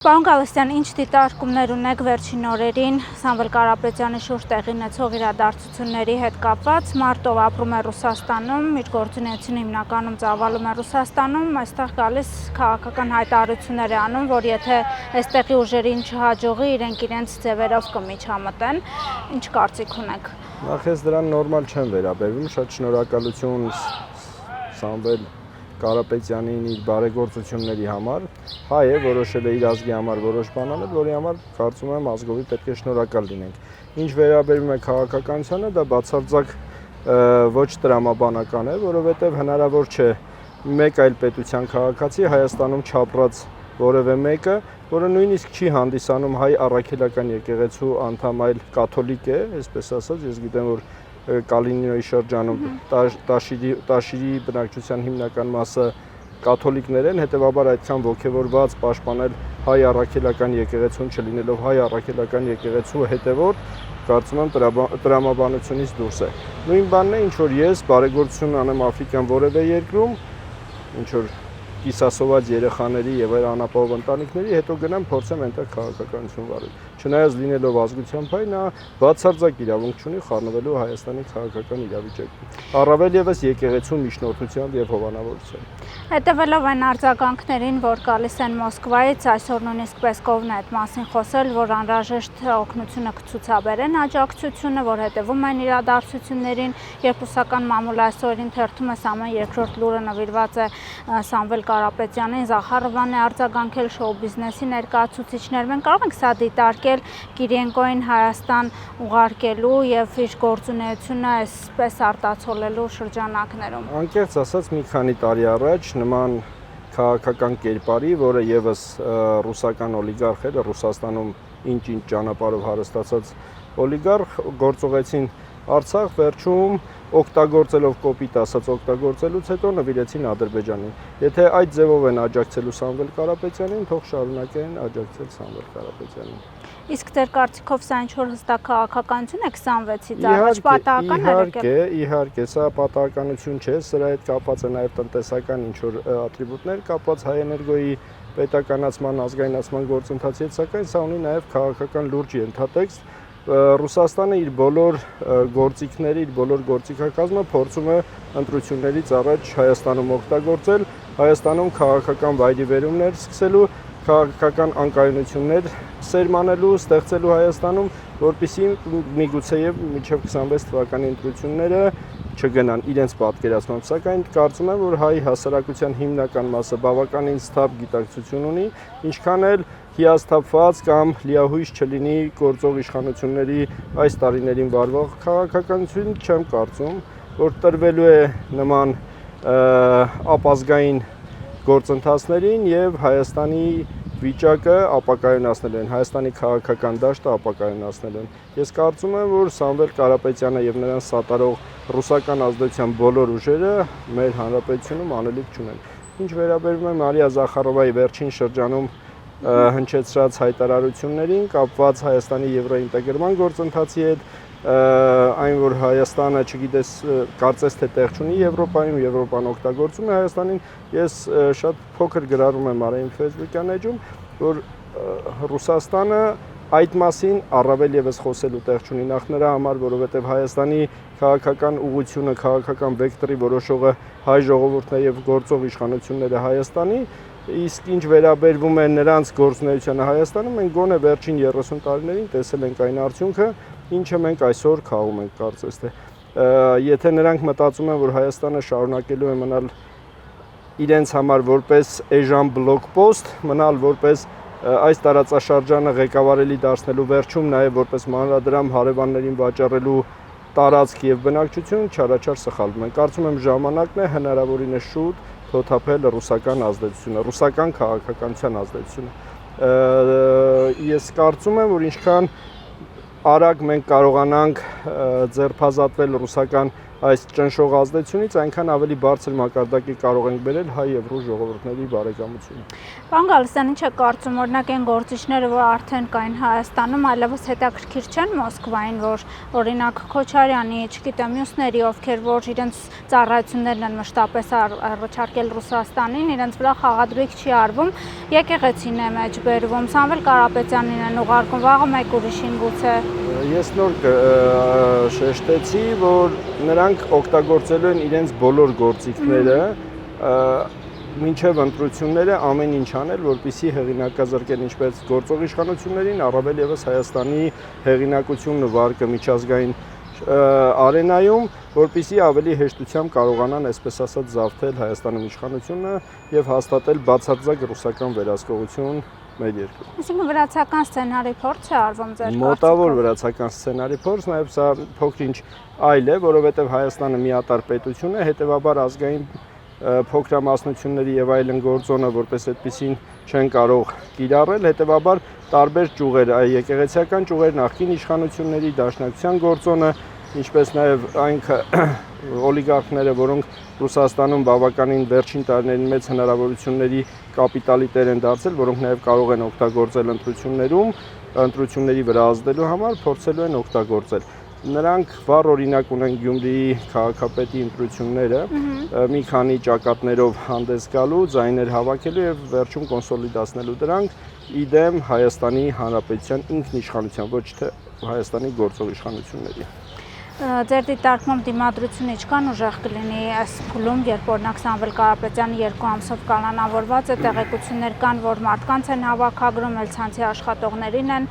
Պարոն Գալստյան, ինչ դիտարկումներ ունեք վերջին օրերին Սամվել Կարապետյանի շուրջ տեղի ունեցող իրադարձությունների հետ կապված, մարտով ապրում է Ռուսաստանում, իր գործունեությունը հիմնականում ծավալում է Ռուսաստանում, այստեղ գալիս քաղաքական հայտարարություններ է անում, որ եթե այստեղի ուժերին չհաջողի, իրենք իրենց ձևերով կմիջամտեն, ինչ կարծիք ունեք։ Նախ ես դրան նորմալ չեմ վերաբերվում, շատ շնորհակալություն Սամվել Կարապետյանին իր բարեգործությունների համար, հայ է, որոշել է իր ազգի համար որոշ բան անել, որի համար կարծում եմ ազգովի պետք է շնորհակալ լինենք։ Ինչ վերաբերում է քաղաքականությանը, դա բացարձակ ոչ տրամաբանական է, որովհետև հնարավոր չէ մեկ այլ պետության քաղաքացի Հայաստանում չապրած որևէ մեկը, որը նույնիսկ չի հանդիսանում հայ առաքելական եկեղեցու անդամ, այլ կաթոլիկ է, այսպես ասած, ես գիտեմ, որ Կալինինոյի շրջանում Տաշիրի բնակչության հիմնական մասը կաթոլիկներ են, հետևաբար այդքան ոգևորված պաշտպանել հայ առաքելական եկեղեցուն չլինելով հայ առաքելական եկեղեցու հետևորդ, կարծում եմ տրամաբանությունից դուրս է։ Նույն բանն է, ինչ որ ես բարեգործություն անեմ Աֆրիկյան որևէ երկրում, ինչ որ կիսասոված երեխաների եւ այլ անապահով ընտանիքների, հետո գնամ փորձեմ այնտեղ քաղաքականություն վարել։ Չնայած լինելով ազգությամբ հայ, նա բացարձակ իրավունք չունի խառնվելու Հայաստանի քաղաքական իրավիճակին։ Առավել եւս եկեղեցու միջնորդությամբ եւ հովանավորությամբ։ Հետևելով այն արձագանքներին, որ գալիս են Մոսկվայից, այսօր նույնիսկ Պեսկովն է այդ մասին խոսել, որ անհրաժեշտ օգնությունը կցուցաբերեն աջակցությունը, որ հետևում են իրադարձություններին, երբ ռուսական մամուլը այսօրին թերթում է Սամեն երկրորդ լուրը նվիրված է Սամվել Կարապետյանին, Զախարովան է արձագանքել շոու բիզնեսի ներկայացուցիչներ։ Մենք կարող ենք սա դիտարկել Կիրիենկոին Հայաստան ուղարկելու եւ իր գործունեությունը այսպես արտացոլելու շրջանակներում։ Անկեղծ ասած, մի քանի տարի առաջ նման քաղաքական կերպարի, որը եւս ռուսական օլիգարխ էր, Ռուսաստանում ինչ-ինչ ճանապարհով հարստացած օլիգարխ, գործողեցին Արցախ, վերջում օգտագործելով կոպիտ ասած օգտագործելուց հետո նվիրեցին Ադրբեջանին։ Եթե այդ ձևով են աջակցելու Սամվել Կարապետյանին, թող շարունակեն աջակցել Սամվել Կարապետյանին։ Իսկ ձեր կարծիքով սա ինչ-որ հստակ քաղաքականություն է 26-ից առաջ պատահական է։ Իհարկե, սա պատահականություն չէ, սրա հետ կապված է նաև տնտեսական ինչ-որ ատրիբուտներ, կապված Հայէներգոյի պետականացման, ազգայնացման գործընթացի հետ, սակայն սա ունի նաև քաղաքական լուրջ ենթատեքստ։ Ռուսաստանը իր բոլոր գործիքների, իր բոլոր գործիքակազմը փորձում է ընտրություններից առաջ Հայաստանում օգտագործել, Հայաստանում քաղաքական վայրիվերումներ սկսելու, քաղաքական անկայունություններ սերմանելու, ստեղծելու Հայաստանում, որպեսզի միգուցեև մինչև 26 թվականի ընտրությունները չգնան իրենց պատկերացմամբ, սակայն կարծում եմ, որ հայ հասարակության հիմնական մասը բավականին սթափ գիտակցություն ունի, ինչքան էլ հիասթափված կամ լիահույս չլինի գործող իշխանությունների այս տարիներին վարվող քաղաքականություն, չեմ կարծում, որ տրվելու է նման ապազգային գործընթացներին եւ Հայաստանի վիճակը ապակայունացնել են, Հայաստանի քաղաքական դաշտը ապակայունացնել են։ Ես կարծում եմ, որ Սամվել Կարապետյանը եւ նրան սատարող ռուսական ազդեցության բոլոր ուժերը մեր հանրապետությունում անելիք չունեն։ Ինչ վերաբերում է Մարիա Զախարովայի վերջին շրջանում հնչեցրած հայտարարություններին կապված Հայաստանի եվրոինտեգրման գործընթացի հետ, այն որ Հայաստանը, չգիտես, կարծես թե տեղ չունի Եվրոպայում, Եվրոպան օգտագործում է Հայաստանին, ես շատ փոքր գրառում եմ արել իմ Facebook-յան էջում, որ Ռուսաստանը այդ մասին առավել եւս խոսելու տեղ չունի նախ նրա համար, որովհետեւ Հայաստանի քաղաքական ուղղությունը, քաղաքական վեկտորի որոշողը հայ ժողովուրդն է եւ գործող իշխանությունները Հայաստանի, իսկ ինչ վերաբերվում է նրանց գործունեությանը Հայաստանում, մենք գոնե վերջին 30 տարիներին տեսել ենք այն արդյունքը, ինչը մենք այսօր քաղում ենք, կարծես թե։ Եթե նրանք մտածում են, որ Հայաստանը շարունակելու է մնալ իրենց համար որպես էժան բլոկպոստ, մնալ որպես այս տարածաշրջանը ղեկավարելի դարձնելու վերջում նաև որպես մանրադրամ հարևաններին վաճառելու տարածք եւ բնակչություն, չարաչար սխալվում են։ Կարծում եմ ժամանակն է հնարավորինս շուտ թոթափել ռուսական ազդեցությունը, ռուսական քաղաքականության ազդեցությունը։ Ես կարծում եմ, որ ինչքան արագ մենք կարողանանք ձերբազատվել ռուսական այս ճնշող ազդեցությունից, այնքան ավելի բարձր մակարդակի կարող ենք բերել հայ եւ ռուս ժողովուրդների բարեկամությունը։ Պարոն Գալստյան, ինչ է կարծում, օրինակ այն գործիչները, որ արդեն կային Հայաստանում, այլևս հետաքրքիր չեն Մոսկվային, որ օրինակ Քոչարյանի, չգիտեմ, մյուսների, ովքեր որ իրենց ծառայություններն են մշտապես առաջարկել Ռուսաստանին, իրենց վրա խաղադրույք չի արվում, եկեղեցին է մեջ բերվում, Սամվել Կարապետյանին են ուղարկում, վաղը մեկ ուրիշին գուցե։ Ես նոր շեշտեցի, որ նրանք օգտագործելու են իրենց բոլոր գործիքները մինչև ընտրությունները ամեն ինչ անել, որպեսզի հեղինակազրկեն ինչպես գործող իշխանություններին, առավել ևս Հայաստանի հեղինակությունն ու վարկը միջազգային արենայում, որպեսզի ավելի հեշտությամբ կարողանան, այսպես ասած, զավթել Հայաստանում իշխանությունը եւ հաստատել բացարձակ ռուսական վերահսկողություն մեր երկրում։ Այսինքն վրացական սցենարի փորձ է արվում ձեր կարծիքով։ Մոտավոր վրացական սցենարի փորձ, նաեւ սա փոքր-ինչ այլ է, որովհետեւ Հայաստանը միատարր պետություն է, հետեւաբար ազգային փոքրամասնությունների եւ այլն գործոնը որպես այդպեսին չեն կարող կիրառել, հետեւաբար տարբեր ճյուղեր, եկեղեցիական ճյուղեր, նախկին իշխանությունների դաշնակցության գործոնը, ինչպես նաեւ այն օլիգարխները, որոնք Ռուսաստանում բավականին վերջին տարիներին մեծ հնարավորությունների կապիտալի տեր են դարձել, որոնք նաեւ կարող են օգտագործել ընտրություններում, ընտրությունների վրա ազդելու համար, փորձելու են օգտագործել։ Նրանք վառ օրինակ ունեն Գյումրիի քաղաքապետի ընտրությունները, մի քանի ճակատներով հանդես գալու, ձայներ հավաքելու եւ վերջում կոնսոլիդացնելու դրանք, իդեմ Հայաստանի Հանրապետության ինքնիշխանության, ոչ թե Հայաստանի գործող իշխանությունների։ Ձեր դիտարկմամբ դիմադրությունը ինչքան ուժեղ կլինի այս փուլում, երբ օրինակ Սամվել Կարապետյանը 2 ամսով կանոնավորված է, տեղեկություններ կան, որ մարդկանց են հավաքագրում, ցանցի աշխատողներին են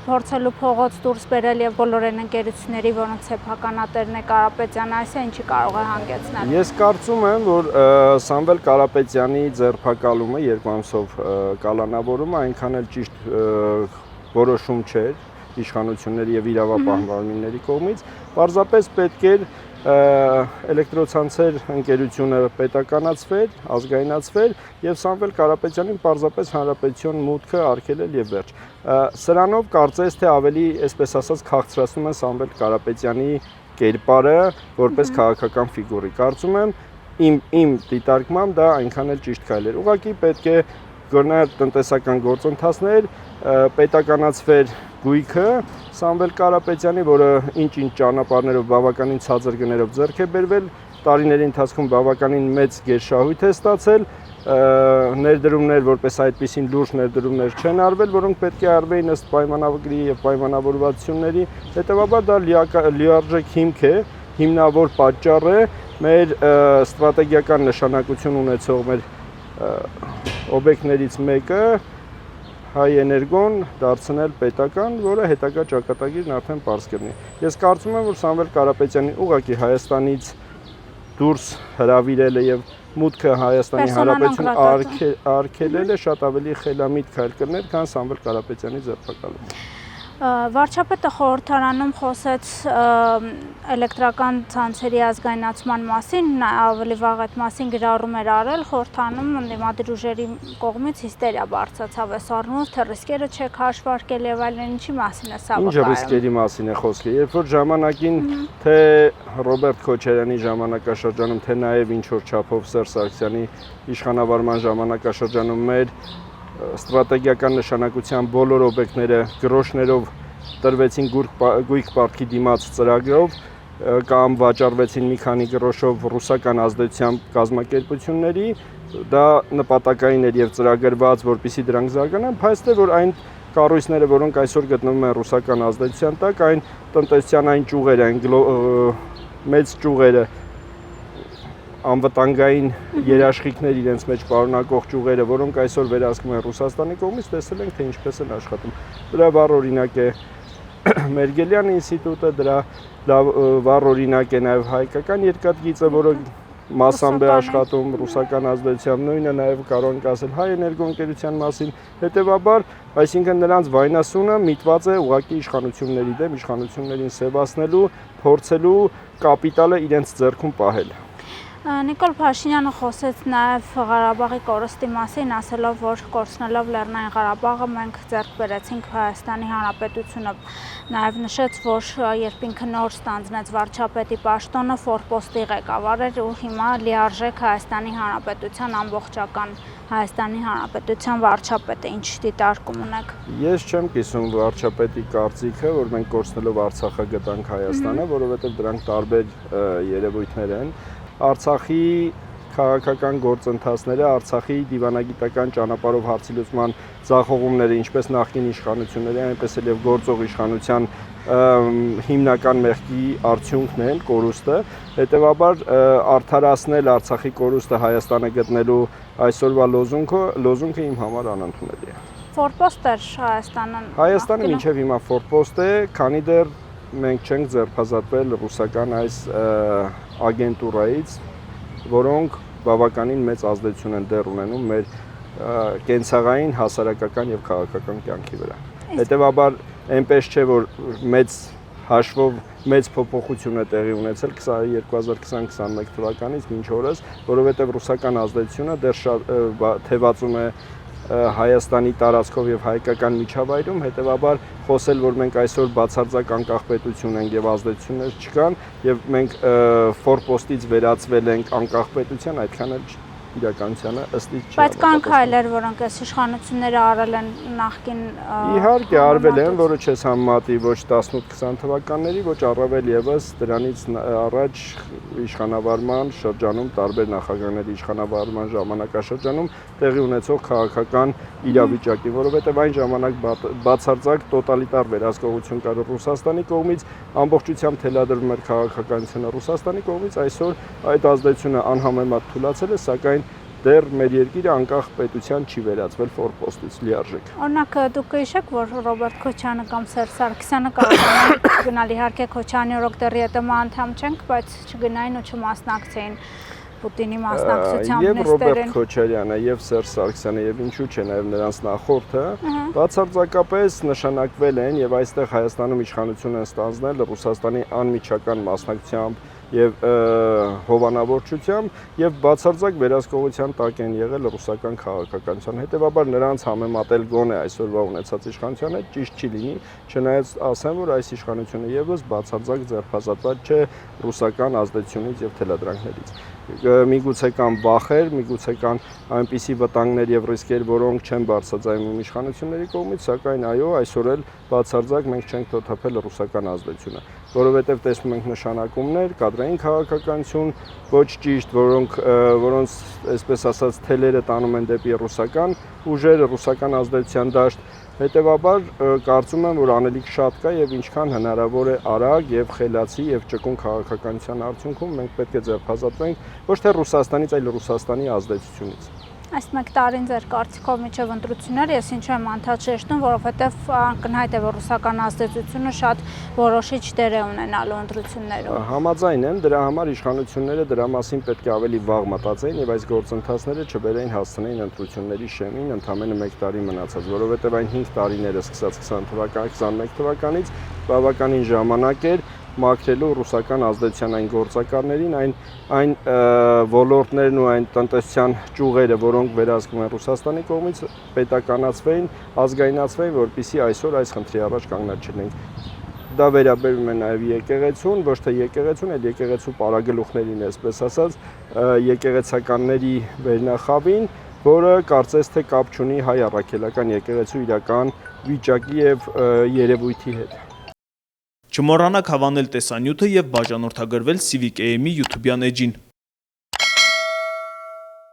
փորձելու փողոց դուրս բերել եւ բոլոր այն ընկերությունների, որոնց սեփականատերն է Կարապետյանը, այսինքն ինչի կարող է հանգեցնել։ Ես կարծում եմ, որ Սամվել Կարապետյանի ձերբակալումը 2 ամսով կանոնավորումը այնքան էլ ճիշտ որոշում չէր իշխանությունների եւ իրավապահպանների կողմից, պարզապես պետք էր էլեկտրոցանցեր ընկերությունը պետականացվեր, ազգայնացվեր եւ Սամվել Կարապետյանին պարզապես հանրապետություն մուտքը արգելել եւ վերջ։ Սրանով կարծես թե ավելի, այսպես ասած, քաղցրացնում են Սամվել Կարապետյանի կերպարը որպես քաղաքական ֆիգուրի։ Կարծում եմ իմ դիտարկմամբ դա այնքան էլ ճիշտ քայլ էր։ Ուղղակի պետք է գործնար տնտեսական գործընթացներ, պետականացվեր գույքը Սամվել Կարապետյանի, որը ինչ-ինչ ճանապարհներով բավականին ցածր գներով ձեռք է բերվել, տարիների ընթացքում բավականին մեծ գերշահույթ է ստացել, ներդրումներ որպես այդպիսին լուրջ ներդրումներ չեն արվել, որոնք պետք է արվեին ըստ պայմանագրի եւ պայմանավորվածությունների, հետեւաբար դա լիարժեք հիմք է, հիմնավոր պատճառ է մեր ստրատեգիական նշանակություն ունեցող մեր օբյեկտներից մեկը Հայ էներգոն դարձնել պետական, որը հետագա ճակատագիրն արդեն պարզ կլինի։ Ես կարծում եմ, որ Սամվել Կարապետյանի ուղղակի Հայաստանից դուրս հրավիրելը եւ մուտքը Հայաստանի Հանրապետություն արգելելը շատ ավելի խելամիտ քայլ կներ, քան Սամվել Կարապետյանի ձերբակալումը։ Վարչապետը խորհրդարանում խոսեց էլեկտրական ցանցերի ազգայնացման մասին, ավելի վաղ այդ մասին գրառում էր արել, խորհրդարանում ընդդիմադիր ուժերի կողմից հիստերիա բարձրացավ այս առումով, թե ռիսկերը չեք հաշվարկել եւ այլն, ինչի մասին է սա վկայում։ Ինչ ռիսկերի մասին է խոսքը, երբ որ ժամանակին թե Ռոբերտ Քոչարյանի ժամանակաշրջանում, թե նաեւ ինչ որ չափով Սերժ Սարգսյանի իշխանավարման ժամանակաշրջանում մեր ստրատեգիական նշանակության բոլոր օբյեկտները գրոշներով տրվեցին գույք պարտքի դիմաց ծրագրով կամ վաճառվեցին մի քանի գրոշով ռուսական ազդեցությամբ կազմակերպությունների, դա նպատակային էր եւ ծրագրված, որպեսզի դրանք զարգանան, բայց թե որ այն կառույցները, որոնք այսօր գտնվում են ռուսական ազդեցության տակ, այն տնտեսության այն ճյուղերը, այն մեծ ճյուղերը անվտանգային երաշխիքներ իրենց մեջ պարունակող ճյուղերը, որոնք այսօր վերահսկվում են Ռուսաստանի կողմից, տեսել ենք, թե ինչպես են աշխատում։ Դրա վառ օրինակ է Մերգելյան ինստիտուտը, դրա վառ օրինակ է նաև հայկական երկաթգիծը, որը մասամբ է աշխատում ռուսական ազդեցությամբ, նույնը նաև կարող ենք ասել Հայ էներգո ընկերության մասին, հետևաբար, այսինքն նրանց վայնասունը միտված է ուղղակի իշխանությունների դեմ, իշխանություններին սևացնելու, փորձելու կապիտալը իրենց ձեռքում պահել։ Նիկոլ Փաշինյանը խոսեց նաև Ղարաբաղի կորստի մասին, ասելով, որ կորցնելով Լեռնային Ղարաբաղը մենք ձեռք բերեցինք Հայաստանի Հանրապետությունը։ Նաև նշեց, որ երբ ինքը նոր ստանձնեց վարչապետի պաշտոնը, ֆորպոստի ղեկավար էր ու հիմա լիարժեք Հայաստանի Հանրապետության ամբողջական Հայաստանի Հանրապետության վարչապետ է, ինչ դիտարկում ունեք։ Ես չեմ կիսում վարչապետի կարծիքը, որ մենք կորցնելով Արցախը գտանք Հայաստանը, որովհետև դրանք տարբեր երևույթներ են։ Արցախի քաղաքական գործընթացները, Արցախի դիվանագիտական ճանապարհով հարցի լուծման ձախողումները, ինչպես նախկին իշխանությունների, այնպես էլ եւ գործող իշխանության հիմնական մեղքի արդյունքն են, կորուստը, հետեւաբար արդարացնել Արցախի կորուստը Հայաստանը գտնելու այսօրվա լոզունգը իմ համար անընդունելի է։ Ֆորպոստ էր Հայաստանը մինչև հիմա ֆորպոստ է, քանի դեռ մենք չենք ձերբազատվել ռուսական այս ագենտուրայից, որոնք բավականին մեծ ազդեցություն են դեռ ունենում մեր կենցաղային, հասարակական եւ քաղաքական կյանքի վրա։ Հետևաբար այնպես չէ, որ մեծ հաշվով մեծ փոփոխություն է տեղի ունեցել 2020-21 թվականից մինչ օրս, որովհետեւ ռուսական ազդեցությունը դեռ թևածում է Հայաստանի տարածքով եւ հայկական միջավայրում, հետեւաբար խոսել, որ մենք այսօր բացարձակ անկախ պետություն ենք եւ ազդեցություններ չկան եւ մենք ֆորպոստից վերածվել ենք անկախ պետության, այդքան էլ իրականությանը ըստ ից չի։ Բայց կան քայլեր, որոնք այս իշխանությունները արել են նախկին Իհարկե արվել են, որը չես համեմատի ոչ 18-20 թվականների, ոչ առավել եւս դրանից առաջ իշխանավարման շրջանում, տարբեր նախագահների իշխանավարման ժամանակաշրջանում տեղի ունեցող քաղաքական իրավիճակի, որովհետև այն ժամանակ բացարձակ տոտալիտար վերահսկողություն կար Ռուսաստանի կողմից, ամբողջությամբ թելադրվում էր քաղաքականությունը Ռուսաստանի կողմից, այսօր այդ ազդեցությունը անհամեմատ թուլացել է, սակայն դեռ մեր երկիրը անկախ պետության չի վերածվել ֆորպոստից լիարժեք։ Օրինակ դուք կհիշեք, որ Ռոբերտ Քոչյանը կամ Սերժ Սարգսյանը կարող գնալ, իհարկե Քոչյանի օրոք դեռ ԵՏՄ անդամ չենք, բայց չգնային ու չմասնակցեին Պուտինի մասնակցությամբ Եվ Ռոբերտ Քոչարյանը, եւ Սերժ Սարգսյանը, եւ ինչու՞ չէ նաեւ նրանց նախորդը բացարձակապես նշանակվել են եւ այստեղ Հայաստանում իշխանություն են ստանձնել Ռուսաստանի անմիջական մասնակցությամբ եւ հովանավորչությամբ եւ բացարձակ վերահսկողության տակ են եղել ռուսական քաղաքականության։ Հետեւաբար նրանց համեմատել գոնե այսօրվա ունեցած իշխանությանը ճիշտ չի լինի, չնայած ասեմ, որ այս իշխանությունը եւս բացարձակ ձերբազատված չէ ռուսական ազդեցությունից եւ թելադրանքներից։ Միգուցե կան վախեր, միգուցե կան այնպիսի վտանգներ եւ ռիսկեր, որոնք չեն բարձրաձայնում իշխանությունների կողմից, սակայն այո, այսօր էլ բացարձակ մենք չենք թոթափել ռուսական ազդեցությունը, որովհետեւ տեսնում ենք նշանակումներ, կադրային քաղաքականություն ոչ ճիշտ, որոնց այսպես ասած թելերը տանում են դեպի ռուսական ուժերը, ռուսական ազդեցության դաշտ։ Հետևաբար կարծում եմ, որ անելիք շատ կա եւ ինչքան հնարավոր է արագ եւ խելացի եւ ճկուն քաղաքականության արդյունքում մենք պետք է ձերբազատվենք ոչ թե Ռուսաստանից, այլ Ռուսաստանի ազդեցությունից։ Այս մեկ տարին ձեր կարծիքով միջև ընտրություններ, ես ինչու եմ անդադ շեշտում, որովհետև ակնհայտ է, որ ռուսական ազդեցությունը շատ որոշիչ դեր է ունենալու ընտրություններում։ Համաձայն եմ, դրա համար իշխանությունները դրա մասին պետք է ավելի վաղ մտածեին եւ այս գործընթացները չբերեին հասցնեին ընտրությունների շեմին ընդամենը 1 տարի մնացած, որովհետեւ այն 5 տարիները սկսած 21 թվականից բավականին ժամանակ էր մաքրելու ռուսական ազդեցության այն գործակալներին, այն ոլորտներն ու այն տնտեսության ճյուղերը, որոնք վերահսկվում են Ռուսաստանի կողմից, պետականացվեին, ազգայնացվեին, որպեսզի այսօր այս խնդրի առաջ կանգնած չլինենք։ Դա վերաբերում է նաև եկեղեցուն, ոչ թե եկեղեցուն, այլ եկեղեցու պարագլուխներին, այսպես ասած, եկեղեցականների վերնախավին, որը կարծես թե կապ չունի հայ առաքելական եկեղեցու իրական վիճակի եւ երևույթի հետ։ Չմոռանաք հավանել տեսանյութը եւ բաժանորդագրվել Civic AM-ի YouTube-յան էջին։